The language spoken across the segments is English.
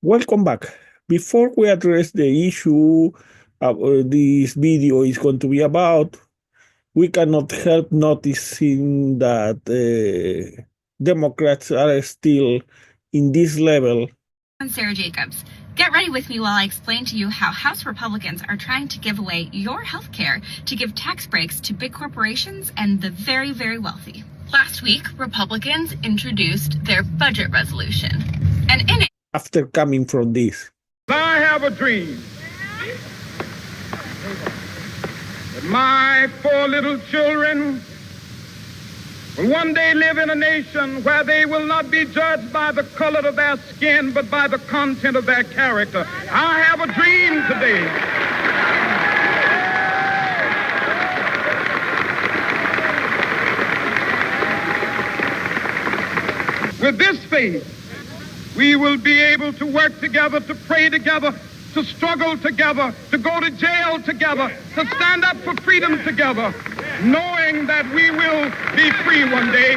Welcome back. Before we address the issue this video is going to be about, we cannot help noticing that Democrats are still in this level. I'm Sarah Jacobs. Get ready with me while I explain to you how House Republicans are trying to give away your health care to give tax breaks to big corporations and the very, very wealthy. Last week, Republicans introduced their budget resolution, and in it, After coming from this, I have a dream that my 4 little children will one day live in a nation where they will not be judged by the color of their skin, but by the content of their character. I have a dream today. With this faith, we will be able to work together, to pray together, to struggle together, to go to jail together, to stand up for freedom together, knowing that we will be free one day.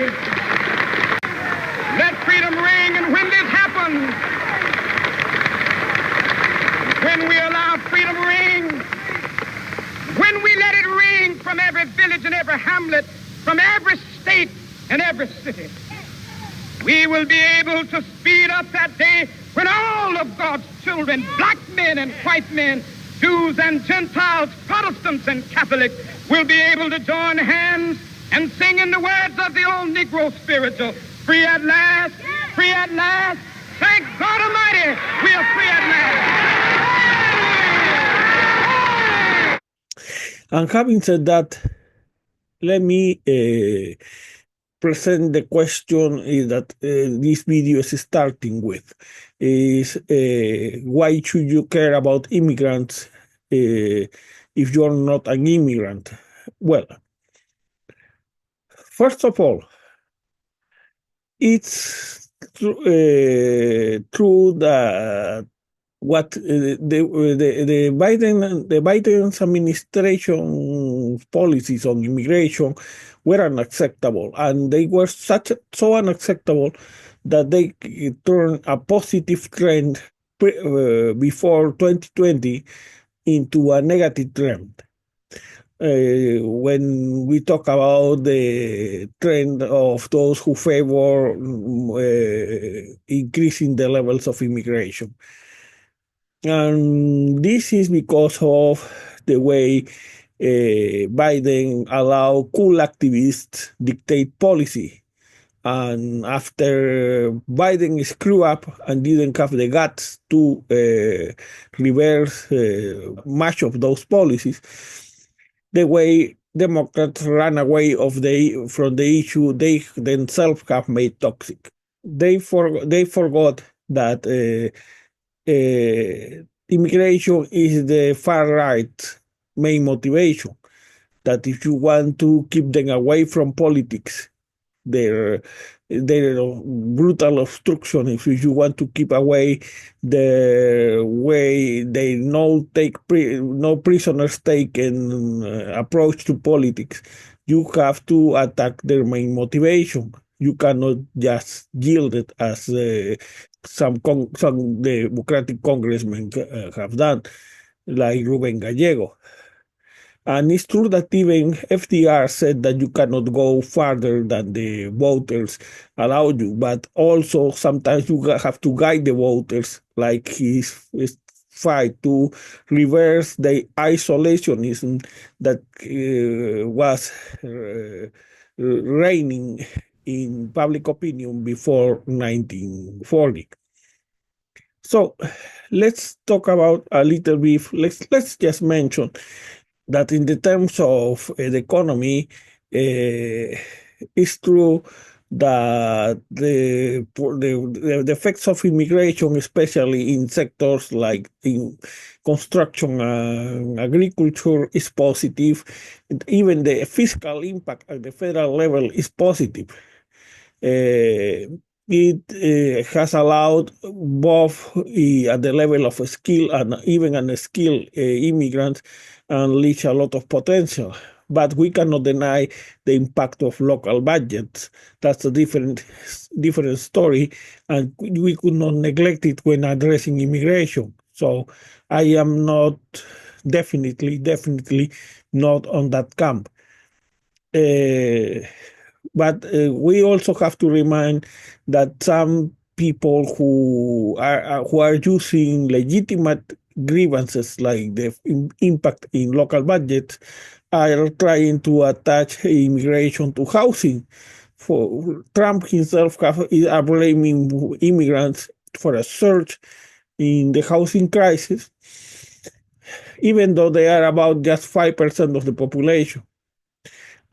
Let freedom ring, and when this happens, when we allow freedom ring, when we let it ring from every village and every hamlet, from every state and every city, we will be able to speed up that day when all of God's children, black men and white men, Jews and Gentiles, Protestants and Catholics, will be able to join hands and sing in the words of the old Negro spiritual, free at last, free at last. Thank God Almighty, we are free at last. and having said that, let me present the question that this video is starting with, is why should you care about immigrants if you're not an immigrant? Well, first of all, it's true that what the Biden's administration policies on immigration were unacceptable, and they were so unacceptable that they turned a positive trend before 2020 into a negative trend. When we talk about the trend of those who favor increasing the levels of immigration. And this is because of the way Biden allowed cool activists dictate policy. And after Biden screwed up and didn't have the guts to reverse much of those policies, the way Democrats ran away from the issue they themselves have made toxic. They forgot that immigration is the far right main motivation, that if you want to keep them away from politics, their brutal obstruction, if you want to keep away the way they no prisoners taken approach to politics, you have to attack their main motivation. You cannot just yield it as some Democratic congressmen have done, like Ruben Gallego. And it's true that even FDR said that you cannot go farther than the voters allow you, but also sometimes you have to guide the voters, like his fight to reverse the isolationism that was reigning in public opinion before 1940. So let's talk about a little bit. Let's just mention that in the terms of the economy, it's true that the effects of immigration, especially in sectors like in construction and agriculture, is positive. And even the fiscal impact at the federal level is positive. It has allowed both at the level of skill and even unskilled immigrants unleash a lot of potential. but we cannot deny the impact of local budgets. That's a different story, and we could not neglect it when addressing immigration. So I am not definitely not on that camp. But we also have to remind that some people who are using legitimate grievances like the impact in local budgets are trying to attach immigration to housing. For Trump himself are blaming immigrants for a surge in the housing crisis, even though they are about just 5% of the population.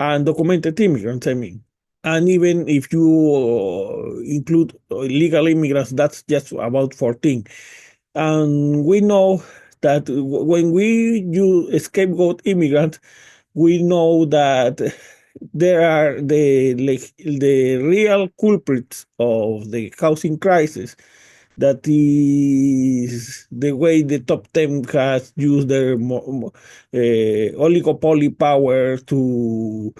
Undocumented immigrants, I mean. And even if you include illegal immigrants, that's just about 14. And we know that when we use scapegoat immigrants, we know that there are the real culprits of the housing crisis. That is the way the top 10 has used their oligopoly power to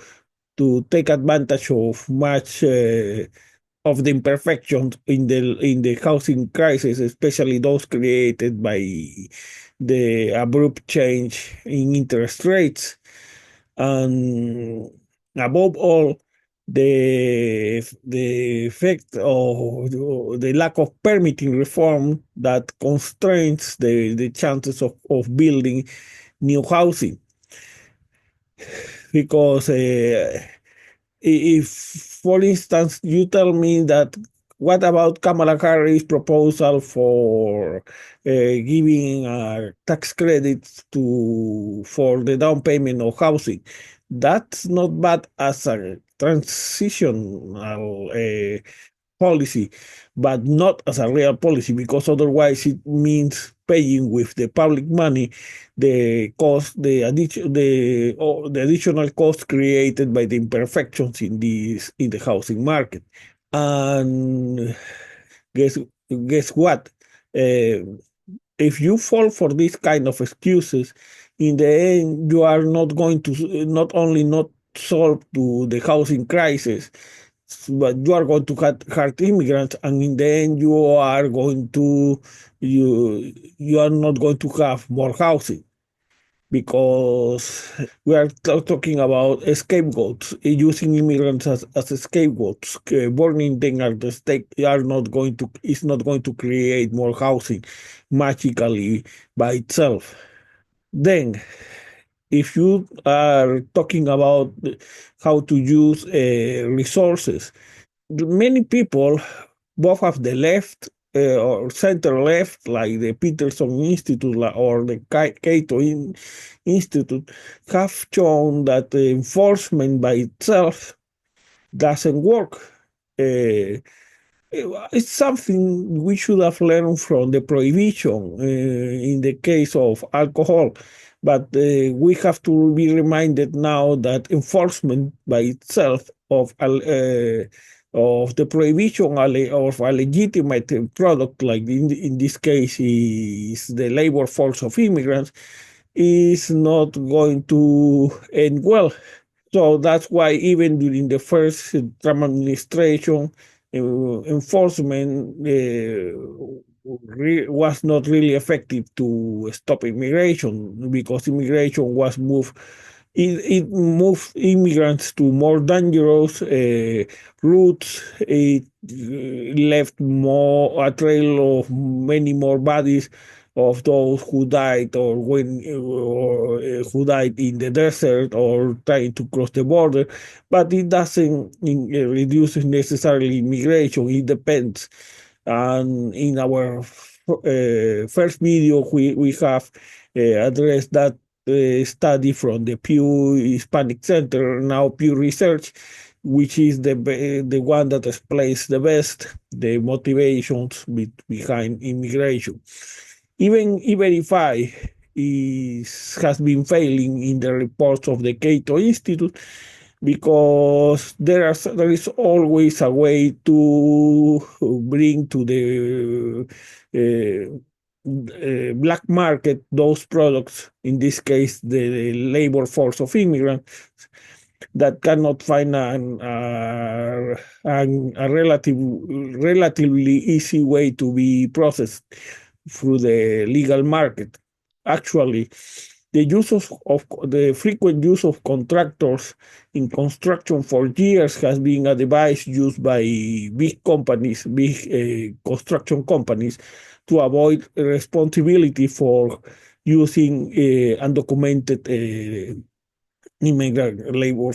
take advantage of much of the imperfections in the housing crisis, especially those created by the abrupt change in interest rates, and above all, the effect of the lack of permitting reform that constrains the chances of building new housing. Because if, for instance, you tell me that what about Kamala Harris' proposal for giving tax credits for the down payment of housing? That's not bad as a transitional policy, but not as a real policy, because otherwise it means paying with the public money the cost, the additional cost created by the imperfections in the housing market. And guess what? If you fall for this kind of excuses, in the end, you are not going to not only not solve the housing crisis, but you are going to hurt immigrants, and in the end, you are not going to have more housing, because we are talking about scapegoats, using immigrants as scapegoats. Burning them at the stake is not going to create more housing magically by itself. Then, if you are talking about how to use resources, many people, both of the left or center left, like the Peterson Institute or the Cato Institute, have shown that the enforcement by itself doesn't work. It's something we should have learned from the prohibition in the case of alcohol. But we have to be reminded now that enforcement by itself of the prohibition of a legitimate product, like in this case is the labor force of immigrants, is not going to end well. So that's why even during the first Trump administration, enforcement was not really effective to stop immigration, because immigration was moved. It moved immigrants to more dangerous routes. It left a trail of many more bodies of those who died who died in the desert or trying to cross the border, but it doesn't reduce necessarily immigration. It depends. And in our first video, we have addressed that study from the Pew Hispanic Center, now Pew Research, which is the one that explains the best the motivations behind immigration. Even if has been failing in the reports of the Cato Institute, because there is always a way to bring to the black market those products, in this case, the labor force of immigrants that cannot find a relatively easy way to be processed through the legal market. Actually, the frequent use of contractors in construction for years has been a device used by big companies, big construction companies, to avoid responsibility for using undocumented immigrant labor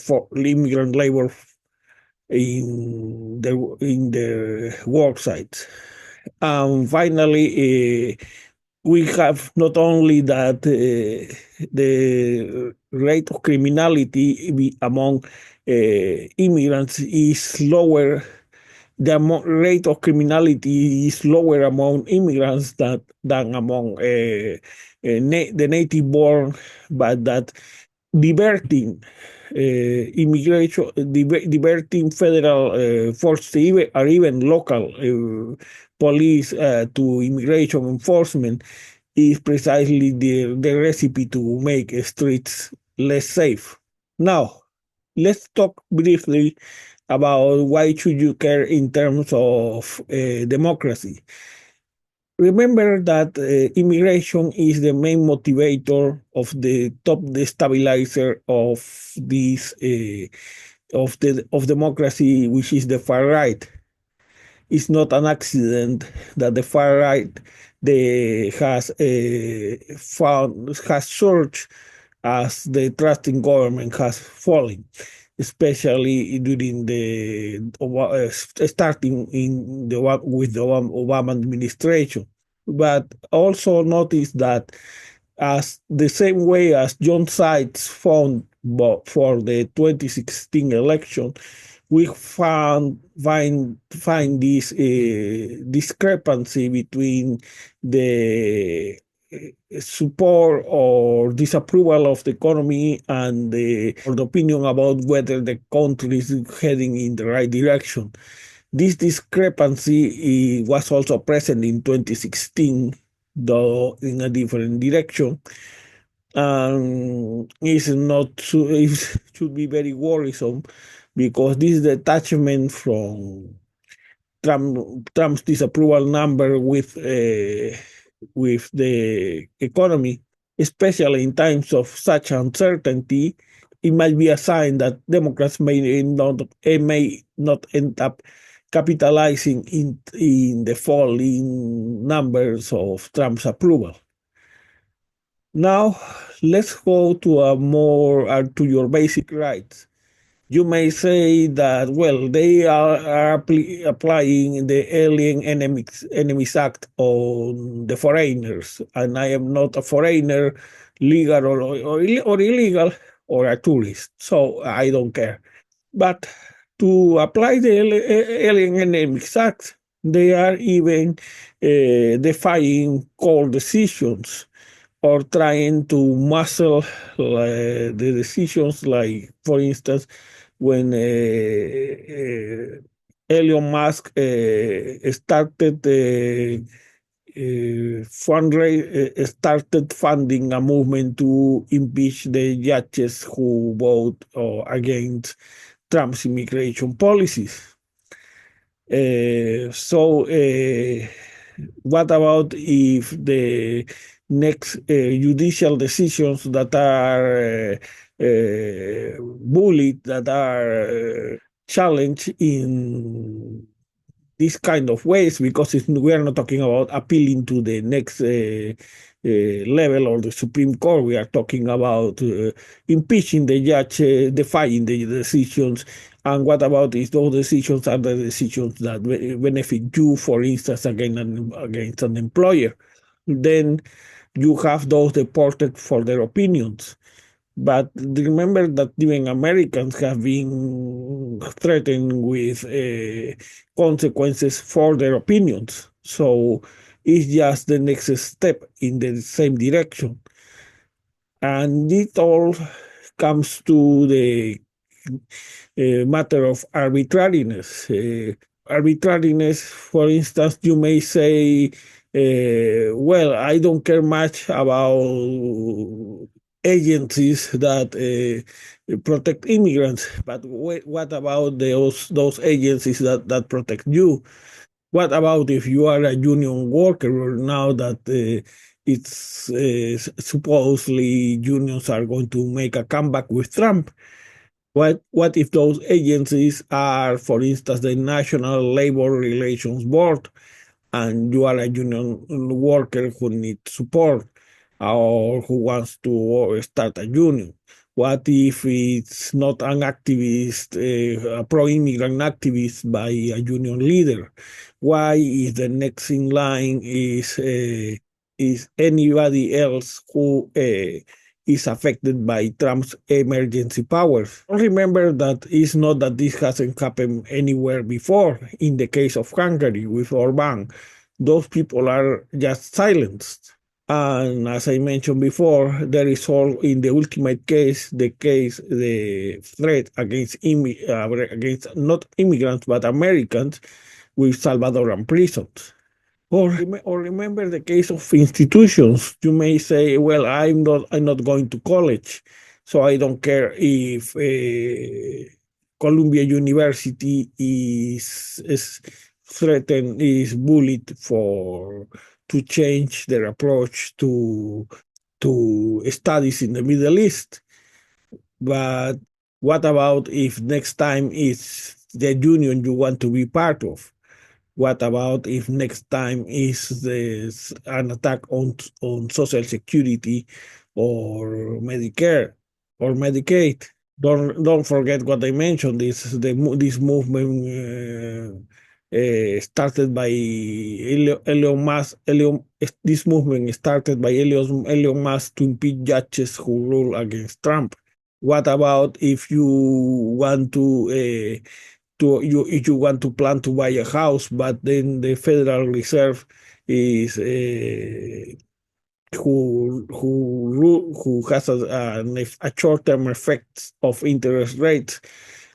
in the work sites. And finally, we have not only that the rate of criminality among immigrants is lower. The rate of criminality is lower among immigrants than among the native born, but that diverting immigration, diverting federal forces or even local police to immigration enforcement is precisely the recipe to make streets less safe. Now, let's talk briefly about why should you care in terms of democracy. Remember that immigration is the main motivator of the top destabilizer of this of democracy, which is the far right. It's not an accident that the far right has surged as the trust in government has fallen, especially during starting with the Obama administration. But also notice that as the same way as John Sides found for the 2016 election, we find this discrepancy between the support or disapproval of the economy and the opinion about whether the country is heading in the right direction. This discrepancy was also present in 2016, though in a different direction. It should be very worrisome because this detachment from Trump's disapproval number with the economy, especially in times of such uncertainty, it might be a sign that Democrats may not end up capitalizing in the falling numbers of Trump's approval. Now, let's go to your basic rights. You may say that, well, they are applying the Alien Enemies Act on the foreigners, and I am not a foreigner, legal or illegal, or a tourist, so I don't care. But to apply the Alien Enemies Act, they are even defying court decisions or trying to muscle the decisions, like, for instance, when Elon Musk started funding a movement to impeach the judges who vote against Trump's immigration policies. What about if the next judicial decisions that are bullied, that are challenged in these kind of ways, because we are not talking about appealing to the next level or the Supreme Court. We are talking about impeaching the judge, defying the decisions. And what about if those decisions are the decisions that benefit you, for instance, against an employer? Then you have those deported for their opinions. But remember that even Americans have been threatened with consequences for their opinions. So it's just the next step in the same direction. And it all comes to the matter of arbitrariness. Arbitrariness, for instance, you may say Well, I don't care much about agencies that protect immigrants, but what about those agencies that protect you? What about if you are a union worker now that it's supposedly unions are going to make a comeback with Trump? What if those agencies are, for instance, the National Labor Relations Board, and you are a union worker who needs support or who wants to start a union? What if it's not an activist, a pro-immigrant activist by a union leader? Why is the next in line is anybody else who is affected by Trump's emergency powers? Remember that it's not that this hasn't happened anywhere before. In the case of Hungary with Orban, those people are just silenced. And as I mentioned before, there is all in the ultimate case, the threat against against not immigrants but Americans with Salvadoran prisons. Or remember the case of institutions. You may say, "Well, I'm not going to college, so I don't care if Columbia University is threatened, is bullied for to change their approach to studies in the Middle East." But what about if next time it's the union you want to be part of? What about if next time is an attack on Social Security or Medicare or Medicaid? Don't forget what I mentioned. This movement started by Elon Musk. This movement started by Elon Musk to impeach judges who rule against Trump. What about if you want if you want to plan to buy a house, but then the Federal Reserve is who has a short-term effect of interest rates,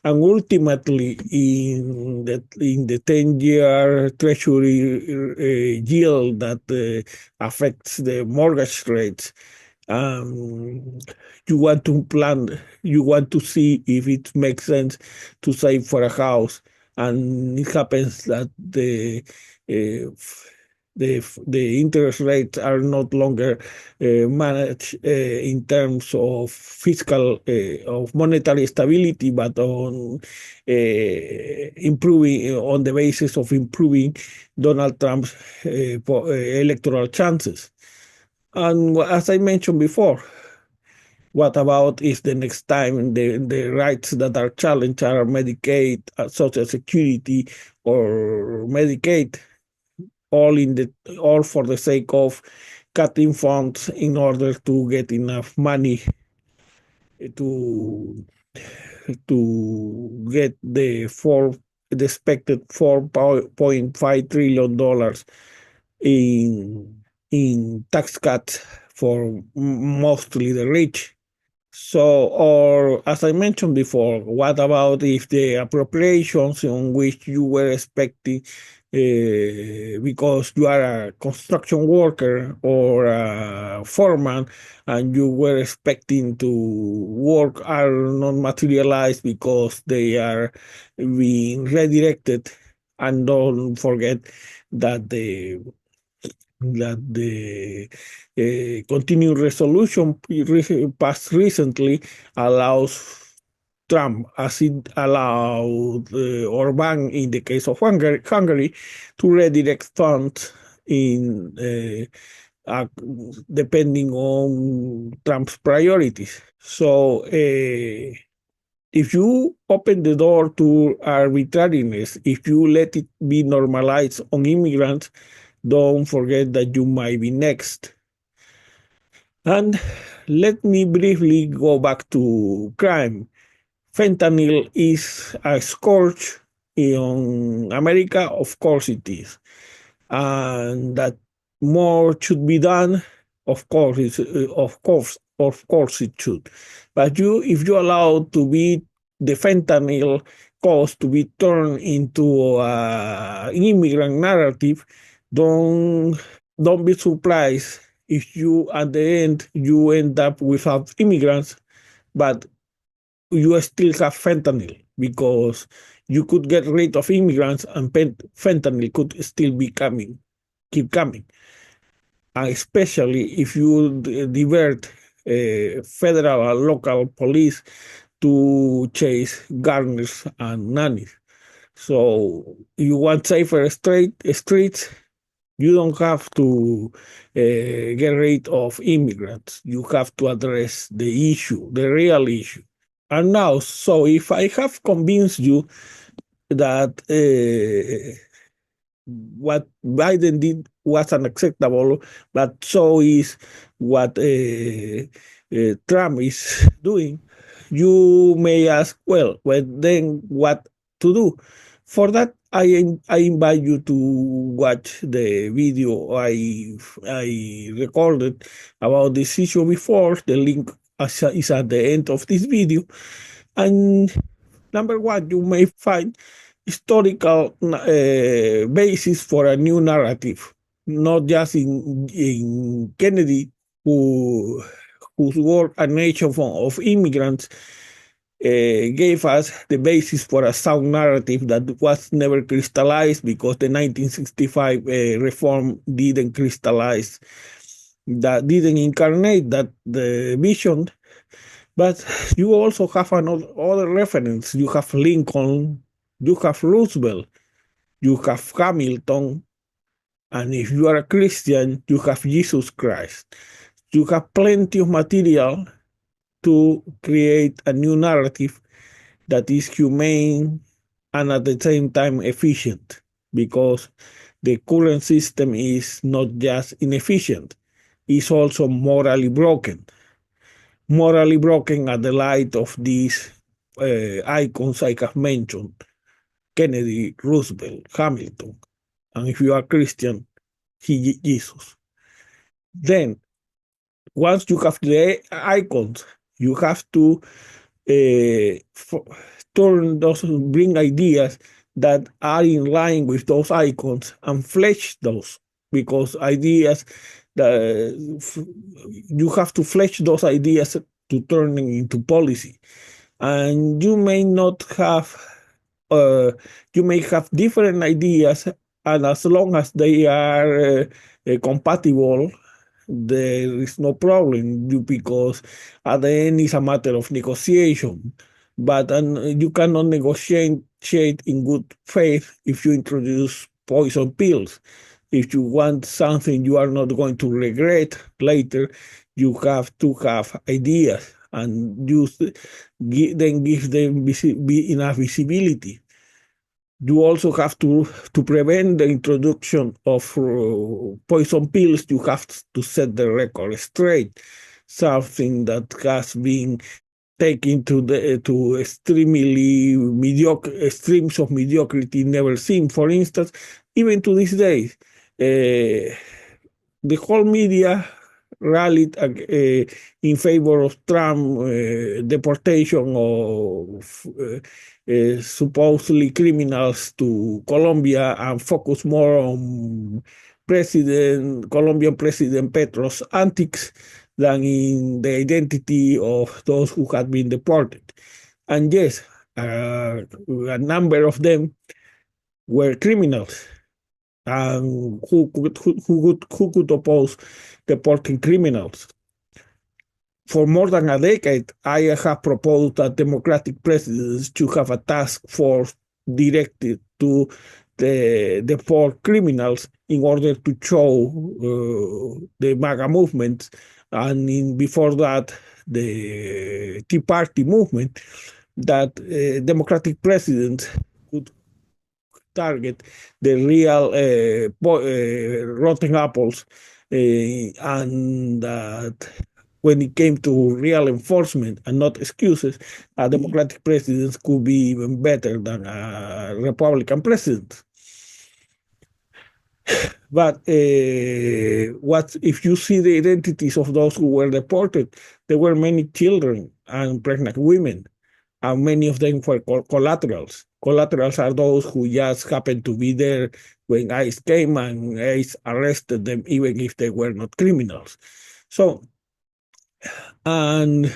and ultimately in the 10-year Treasury yield that affects the mortgage rates. Um, you want to see if it makes sense to save for a house, and it happens that uh, the interest rates are not longer managed in terms of fiscal of monetary stability, but on improving on the basis of improving Donald Trump's electoral chances. And as I mentioned before, what about if the next time the rights that are challenged are Medicaid, Social Security, or Medicaid, all for the sake of cutting funds in order to get enough money to get the expected $4.5 trillion in tax cuts for mostly the rich. So, or as I mentioned before, what about if the appropriations on which you were expecting, because you are a construction worker or a foreman, and you were expecting to work, are not materialized because they are being redirected? And don't forget that the continuing resolution passed recently allows Trump, as it allowed Orban in the case of Hungary, to redirect funds in depending on Trump's priorities. So if you open the door to arbitrariness, if you let it be normalized on immigrants, don't forget that you might be next. And let me briefly go back to crime. Fentanyl is a scourge in America, of course it is, and that more should be done. Of course it should. But if you allow to be the fentanyl cause to be turned into an immigrant narrative, don't don't be surprised if you, at the end, you end up without immigrants, but you still have fentanyl because you could get rid of immigrants and fentanyl could still be coming, keep coming. Especially if you divert federal and local police to chase gardeners and nannies. So you want safer streets, you don't have to get rid of immigrants. You have to address the issue, the real issue. And now, so if I have convinced you that what Biden did was unacceptable, but so is what Trump is doing, you may ask, well, then what to do? For that, I invite you to watch the video I recorded about this issue before. The link is at the end of this video. And number one, you may find historical basis for a new narrative, not just in Kennedy, whose work, A Nation of Immigrants, gave us the basis for a sound narrative that was never crystallized because the 1965 reform didn't crystallize, that didn't incarnate that the vision. But you also have another other reference. You have Lincoln, you have Roosevelt, you have Hamilton, and if you are a Christian, you have Jesus Christ. You have plenty of material to create a new narrative that is humane and at the same time efficient, because the current system is not just inefficient, it's also morally broken. Morally broken at the light of these icons I have mentioned: Kennedy, Roosevelt, Hamilton, and if you are Christian, Jesus. Then, once you have the icons, you have to bring ideas that are in line with those icons and flesh those, because ideas that you have to flesh those ideas to turn them into policy. And you may not have, you may have different ideas, and as long as they are compatible, there is no problem, because at the end it's a matter of negotiation. But you cannot negotiate in good faith if you introduce poison pills. If you want something you are not going to regret later, you have to have ideas and then give them enough visibility. You also have to prevent the introduction of poison pills. You have to set the record straight, something that has been taken to extremely mediocre extremes of mediocrity never seen. For instance, even to this day, the whole media rallied in favor of Trump deportation of supposedly criminals to Colombia, and focus more on Colombian President Petro's antics than in the identity of those who had been deported. And yes, a number of them were criminals. And who could oppose deporting criminals? For more than a decade, I have proposed that Democratic presidents should have a task force directed to the deport criminals in order to show the MAGA movement, and before that, the Tea Party movement, that Democratic presidents could target the real rotten apples, and that when it came to real enforcement and not excuses, Democratic presidents could be even better than Republican presidents. But what if you see the identities of those who were deported? There were many children and pregnant women, and many of them were collaterals. Collaterals are those who just happened to be there when ICE came and ICE arrested them, even if they were not criminals. So, and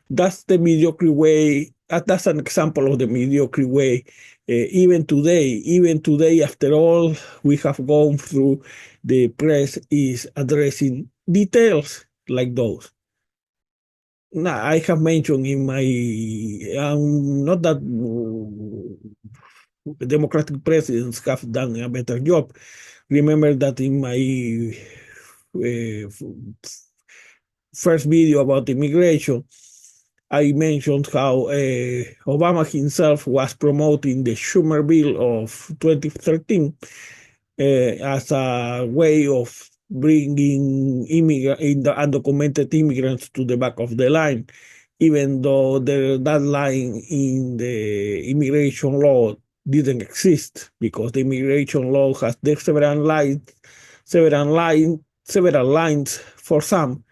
that's the mediocre way. That's an example of the mediocre way. Even today, after all we have gone through, the press is addressing details like those. Now, I have mentioned in my, not that democratic presidents have done a better job. Remember that in my first video about immigration, I mentioned how Obama himself was promoting the Schumer bill of 2013 as a way of bringing undocumented immigrants to the back of the line, even though that line in the immigration law didn't exist, because the immigration law has several lines for some.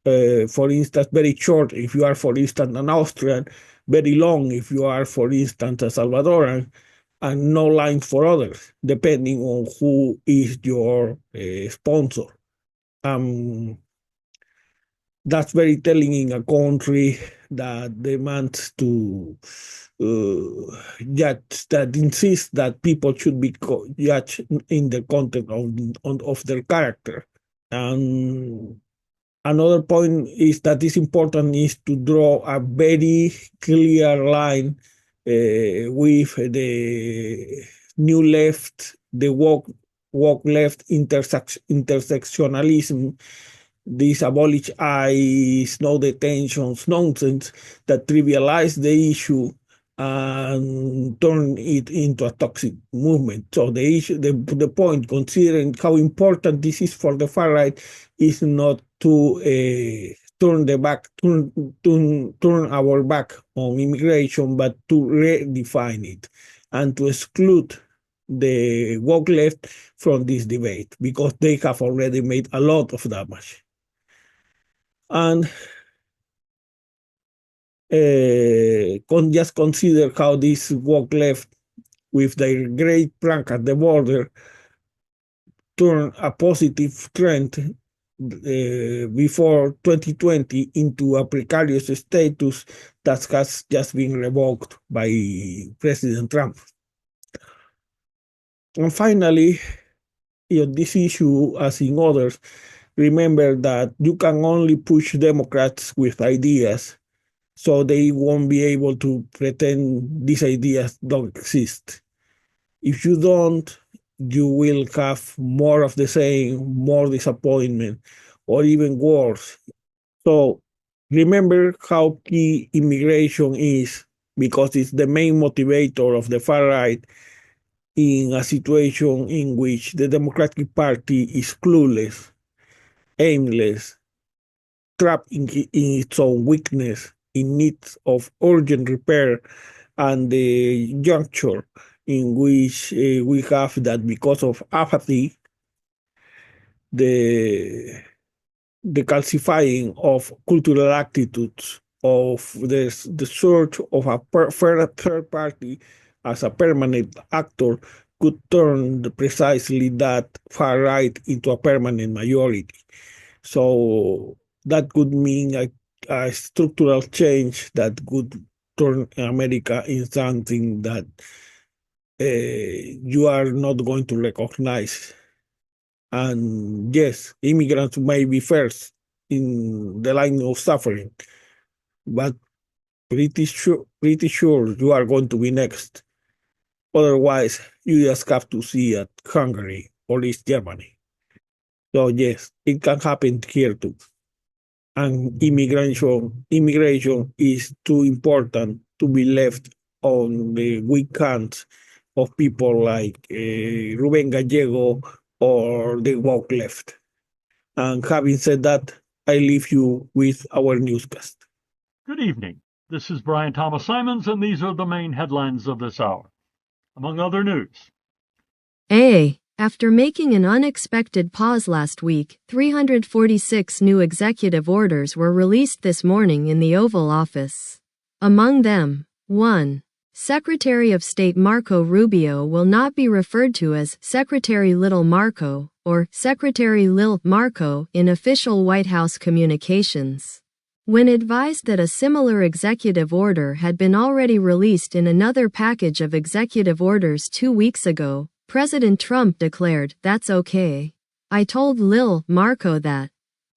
For instance, very short if you are, for instance, an Austrian, very long if you are, for instance, a Salvadoran, and no lines for others, depending on who is your sponsor. That's very telling in a country that demands to judge, that insists that people should be judged in the content of their character. And another point is that it's important is to draw a very clear line with the new left, the woke left intersectionalism, this abolish ICE, no detentions nonsense that trivialize the issue and turn it into a toxic movement. So the issue, the point, considering how important this is for the far right, is not to turn our back on immigration, but to redefine it and to exclude the woke left from this debate, because they have already made a lot of damage. And just consider how this woke left, with their great prank at the border, turn a positive trend before 2020 into a precarious status that has just been revoked by President Trump. And finally, this issue, as in others, remember that you can only push Democrats with ideas, so they won't be able to pretend these ideas don't exist. If you don't, you will have more of the same, more disappointment, or even worse. So remember how key immigration is, because it's the main motivator of the far right in a situation in which the Democratic Party is clueless, aimless, trapped in its own weakness, in need of urgent repair, and the juncture in which we have that because of apathy, the calcifying of cultural attitudes, of the search of a third party as a permanent actor, could turn precisely that far right into a permanent majority. So that could mean a structural change that could turn America in something that you are not going to recognize. And yes, immigrants may be first in the line of suffering, but pretty sure you are going to be next. Otherwise, you just have to see at Hungary or East Germany. So yes, it can happen here too. And immigration is too important to be left on the weak hands of people like Ruben Gallego or the woke left. And having said that, I leave you with our newscast. Good evening. This is Brian Thomas Simons, and these are the main headlines of this hour. Among other news. After making an unexpected pause last week, 346 new executive orders were released this morning in the Oval Office. Among them, 1. Secretary of State Marco Rubio will not be referred to as Secretary Little Marco or Secretary Lil Marco in official White House communications. When advised that a similar executive order had been already released in another package of executive orders 2 weeks ago, President Trump declared, "That's okay. I told Lil Marco that.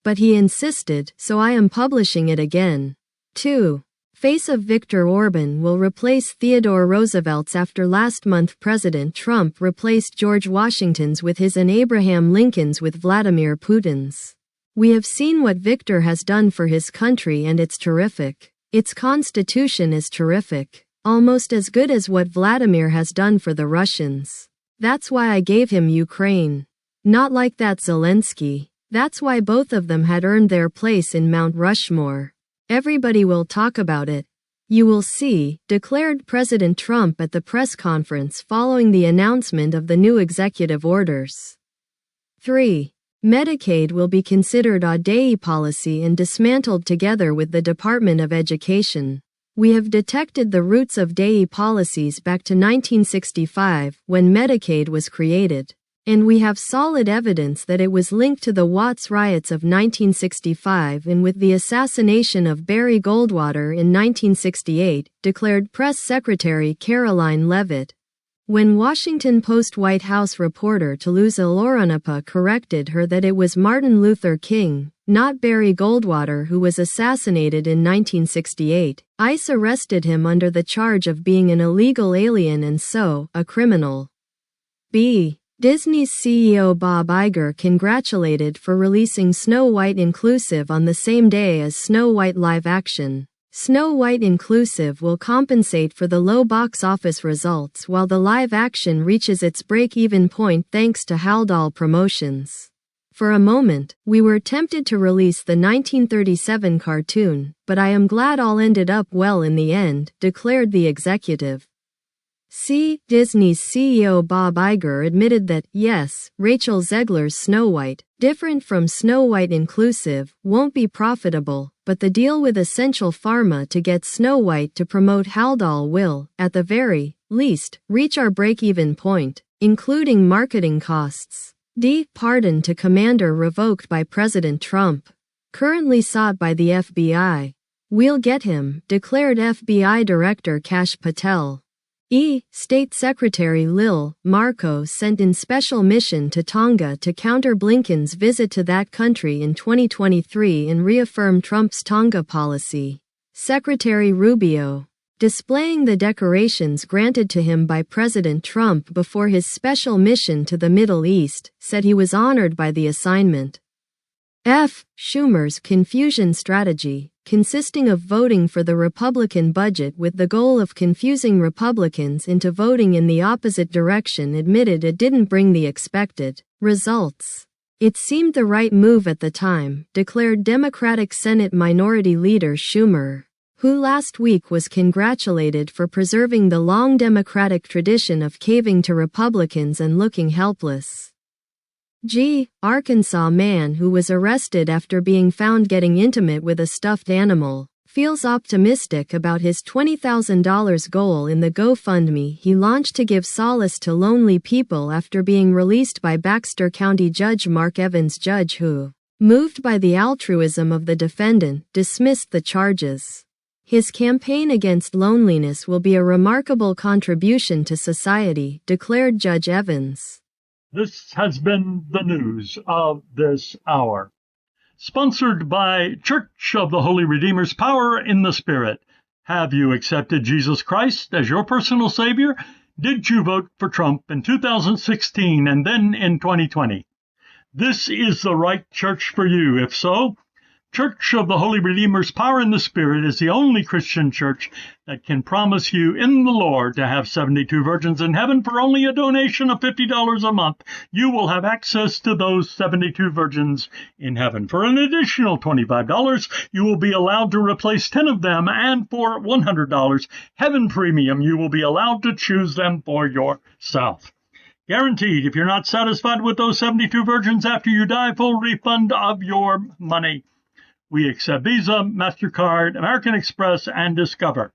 But he insisted, so I am publishing it again." 2. Face of Viktor Orban will replace Theodore Roosevelt's after last month President Trump replaced George Washington's with his and Abraham Lincoln's with Vladimir Putin's. We have seen what Viktor has done for his country and it's terrific. Its constitution is terrific. Almost as good as what Vladimir has done for the Russians. That's why I gave him Ukraine. Not like that Zelensky. That's why both of them had earned their place in Mount Rushmore. Everybody will talk about it. You will see, declared President Trump at the press conference following the announcement of the new executive orders. 3. Medicaid will be considered a DEI policy and dismantled together with the Department of Education. We have detected the roots of DEI policies back to 1965, when Medicaid was created. And we have solid evidence that it was linked to the Watts riots of 1965 and with the assassination of Barry Goldwater in 1968, declared Press Secretary Caroline Leavitt. When Washington Post White House reporter Toulouse Oloronapa corrected her that it was Martin Luther King, not Barry Goldwater who was assassinated in 1968, ICE arrested him under the charge of being an illegal alien and so, a criminal. B. Disney's CEO Bob Iger congratulated for releasing Snow White Inclusive on the same day as Snow White live action. Snow White Inclusive will compensate for the low box office results while the live action reaches its break-even point thanks to Haldol Promotions. For a moment, we were tempted to release the 1937 cartoon, but I am glad all ended up well in the end, declared the executive. Disney's CEO Bob Iger admitted that, yes, Rachel Zegler's Snow White, different from Snow White Inclusive, won't be profitable, but the deal with Essential Pharma to get Snow White to promote Haldol will, at the very least, reach our break-even point, including marketing costs. Pardon to Commander revoked by President Trump. Currently sought by the FBI. We'll get him, declared FBI Director Kash Patel. State Secretary Lil Marco sent in special mission to Tonga to counter Blinken's visit to that country in 2023 and reaffirm Trump's Tonga policy. Secretary Rubio, displaying the decorations granted to him by President Trump before his special mission to the Middle East, said he was honored by the assignment. Schumer's confusion strategy, consisting of voting for the Republican budget with the goal of confusing Republicans into voting in the opposite direction, admitted it didn't bring the expected results. It seemed the right move at the time, declared Democratic Senate Minority Leader Schumer, who last week was congratulated for preserving the long Democratic tradition of caving to Republicans and looking helpless. Arkansas man who was arrested after being found getting intimate with a stuffed animal, feels optimistic about his $20,000 goal in the GoFundMe he launched to give solace to lonely people after being released by Baxter County Judge Mark Evans, judge who, moved by the altruism of the defendant, dismissed the charges. His campaign against loneliness will be a remarkable contribution to society, declared Judge Evans. This has been the news of this hour. Sponsored by Church of the Holy Redeemer's Power in the Spirit. Have you accepted Jesus Christ as your personal Savior? Did you vote for Trump in 2016 and then in 2020? This is the right church for you. If so, Church of the Holy Redeemer's Power in the Spirit is the only Christian church that can promise you in the Lord to have 72 virgins in heaven for only a donation of $50 a month. You will have access to those 72 virgins in heaven. For an additional $25, you will be allowed to replace 10 of them, and for $100, Heaven Premium, you will be allowed to choose them for yourself. Guaranteed, if you're not satisfied with those 72 virgins after you die, full refund of your money. We accept Visa, MasterCard, American Express, and Discover.